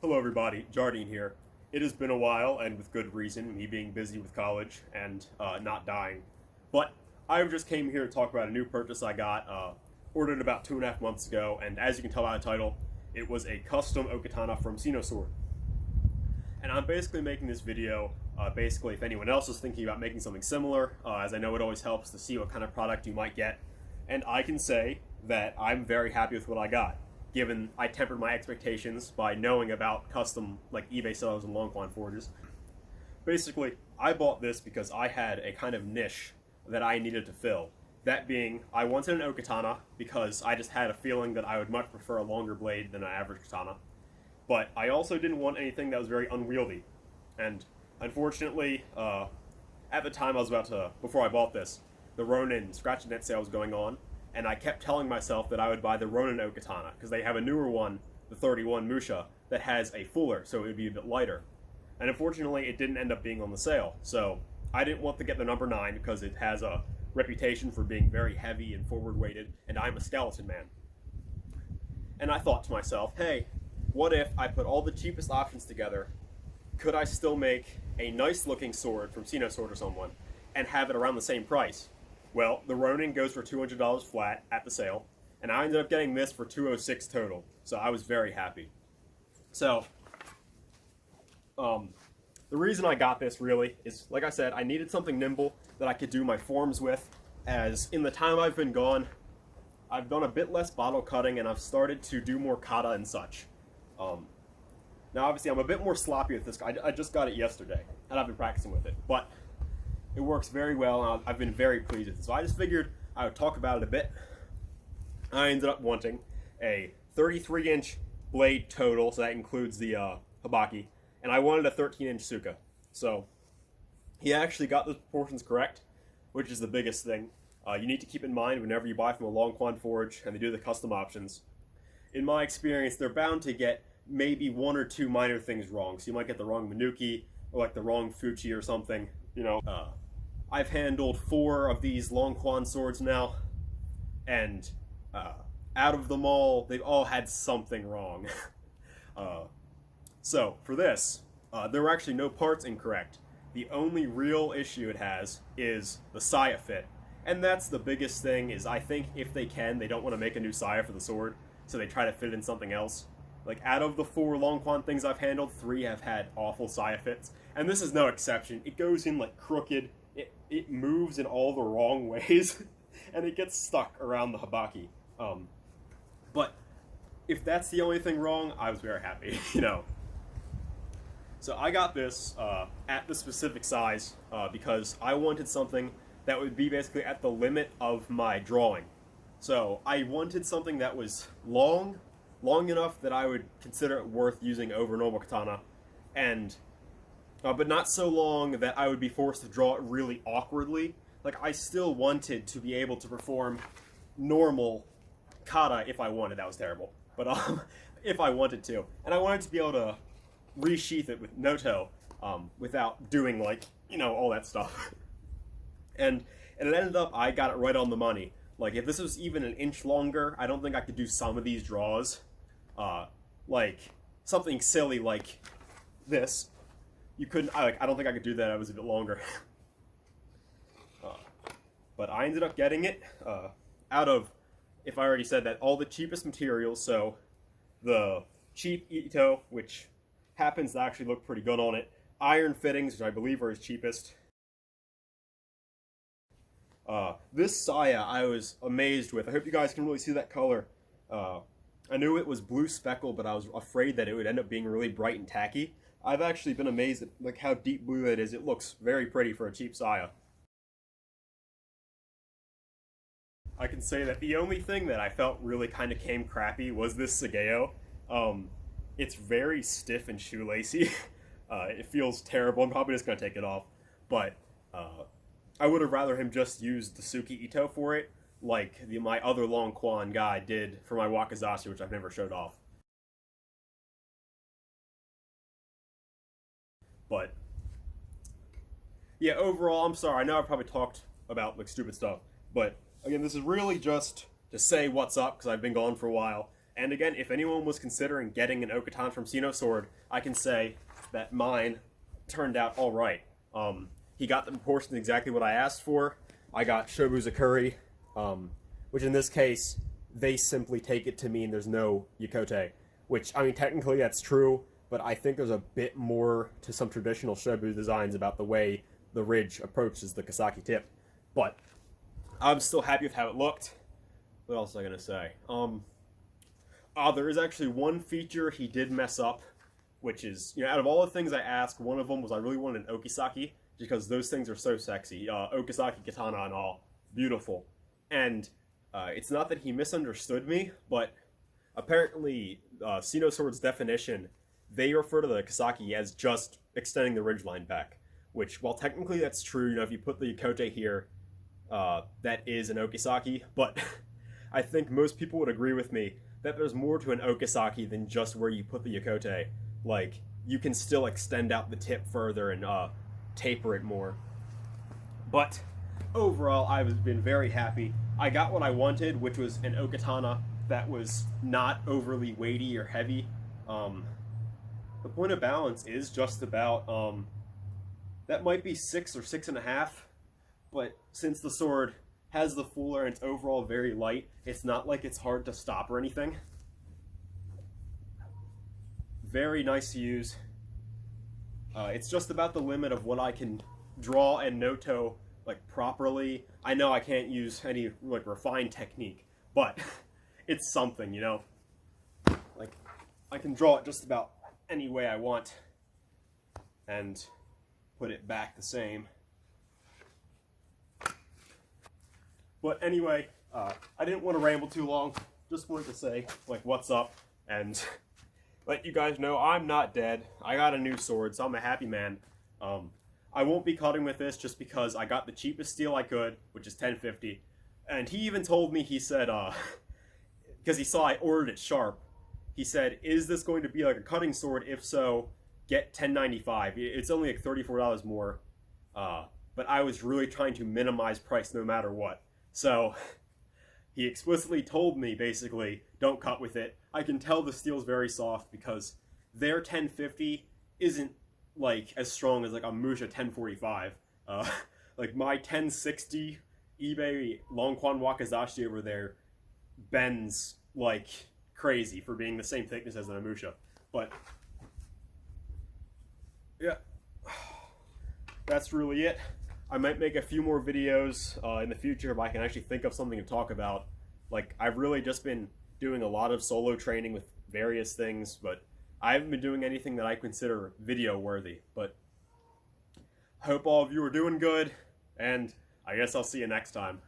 Hello everybody, Jardine here. It has been a while, and with good reason, me being busy with college and not dying. But I just came here to talk about a new purchase I got, ordered about 2.5 months ago, and as you can tell by the title, it was a custom O-Katana from Sinosword. And I'm basically making this video, basically if anyone else is thinking about making something similar, as I know it always helps to see what kind of product you might get. And I can say that I'm very happy with what I got, given I tempered my expectations by knowing about custom like eBay sellers and long quan forges. Basically, I bought this because I had a kind of niche that I needed to fill. That being, I wanted an O-Katana because I just had a feeling that I would much prefer a longer blade than an average katana. But I also didn't want anything that was very unwieldy. And unfortunately, at the time before I bought this, the Ronin scratch and net sale was going on, and I kept telling myself that I would buy the Ronin O-Katana, because they have a newer one, the 31 Musha, that has a fuller, so it would be a bit lighter. And unfortunately, it didn't end up being on the sale, so I didn't want to get the number 9 because it has a reputation for being very heavy and forward-weighted, and I'm a skeleton man. And I thought to myself, hey, what if I put all the cheapest options together? Could I still make a nice-looking sword from Sinosword or someone, and have it around the same price? Well, the Ronin goes for $200 flat at the sale, and I ended up getting this for $206 total, so I was very happy. So, the reason I got this really is, like I said, I needed something nimble that I could do my forms with, as in the time I've been gone, I've done a bit less bottle cutting and I've started to do more kata and such. Now obviously I'm a bit more sloppy with this. I just got it yesterday, and I've been practicing with it, but it works very well, and I've been very pleased with it. So I just figured I would talk about it a bit. I ended up wanting a 33-inch blade total, so that includes the habaki, and I wanted a 13-inch suka. So he actually got those proportions correct, which is the biggest thing. You need to keep in mind whenever you buy from a long quan forge and they do the custom options. In my experience, they're bound to get maybe 1 or 2 minor things wrong. So you might get the wrong Manuki, or like the wrong Fuchi or something, you know. I've handled 4 of these long quan swords now, and out of them all, they've all had something wrong. So for this, there were actually no parts incorrect. The only real issue it has is the saya fit, and that's the biggest thing. Is I think if they can, they don't want to make a new saya for the sword, so they try to fit it in something else. Like, out of the 4 long quan things I've handled, 3 have had awful saya fits, and this is no exception. It goes in like crooked. It moves in all the wrong ways, and it gets stuck around the habaki. But if that's the only thing wrong, I was very happy, you know. So I got this at the specific size because I wanted something that would be basically at the limit of my drawing. So I wanted something that was long enough that I would consider it worth using over normal katana, and but not so long that I would be forced to draw it really awkwardly. Like, I still wanted to be able to perform normal kata if I wanted. That was terrible. But if I wanted to. And I wanted to be able to resheath it with Noto without doing, like, you know, all that stuff. And it ended up, I got it right on the money. Like, if this was even an inch longer, I don't think I could do some of these draws. Like, something silly like this. You couldn't, I don't think I could do that. It was a bit longer. But I ended up getting it out of, if I already said that, all the cheapest materials. So the cheap Ito, which happens to actually look pretty good on it. Iron fittings, which I believe are his cheapest. This saya I was amazed with. I hope you guys can really see that color. I knew it was blue speckle, but I was afraid that it would end up being really bright and tacky. I've actually been amazed at like how deep blue it is. It looks very pretty for a cheap saya. I can say that the only thing that I felt really kind of came crappy was this Sageo. It's very stiff and shoelacy. It feels terrible. I'm probably just going to take it off. But I would have rather him just use the Suki Ito for it, like my other long quan guy did for my Wakizashi, which I've never showed off. But yeah, overall, I'm sorry. I know I probably talked about like stupid stuff, but again, this is really just to say what's up because I've been gone for a while, And again, if anyone was considering getting an O-Katana from Sinosword, I can say that mine turned out all right. He got the proportions exactly what I asked for. I got Shobuzakuri, which in this case, they simply take it to mean there's no Yokote, which, I mean, technically that's true, but I think there's a bit more to some traditional Shobu designs about the way the ridge approaches the Kasaki tip. But I'm still happy with how it looked. What else was I gonna say? There is actually one feature he did mess up, which is, you know, out of all the things I asked, one of them was I really wanted an Okisaki, because those things are so sexy. Okisaki katana and all. Beautiful. And it's not that he misunderstood me, but apparently Sinosword's definition, they refer to the Kasaki as just extending the ridgeline back, which, while technically that's true, you know, if you put the Yokote here, that is an Okisaki, but I think most people would agree with me that there's more to an Okisaki than just where you put the Yokote. Like, you can still extend out the tip further and taper it more. But overall, I've been very happy. I got what I wanted, which was an O-Katana that was not overly weighty or heavy. The point of balance is just about, that might be 6 or 6.5, but since the sword has the fuller and it's overall very light, it's not like it's hard to stop or anything. Very nice to use. It's just about the limit of what I can draw and noto like properly. I know I can't use any like refined technique, but it's something, you know. Like, I can draw it just about any way I want and put it back the same. But anyway, I didn't want to ramble too long. Just wanted to say, like, what's up, and let you guys know I'm not dead. I got a new sword, so I'm a happy man. I won't be cutting with this just because I got the cheapest steel I could, which is $10.50. And he even told me, he said, because he saw I ordered it sharp, he said, is this going to be like a cutting sword? If so, get $10.95. It's only like $34 more. But I was really trying to minimize price no matter what. So he explicitly told me, basically, don't cut with it. I can tell the steel's very soft because their $10.50 isn't like as strong as like a Musha 1045. Like my 1060 eBay Longquan Wakazashi over there bends like crazy for being the same thickness as an Amusha. But yeah, that's really it. I might make a few more videos in the future if I can actually think of something to talk about. Like, I've really just been doing a lot of solo training with various things, but I haven't been doing anything that I consider video worthy. But I hope all of you are doing good, and I guess I'll see you next time.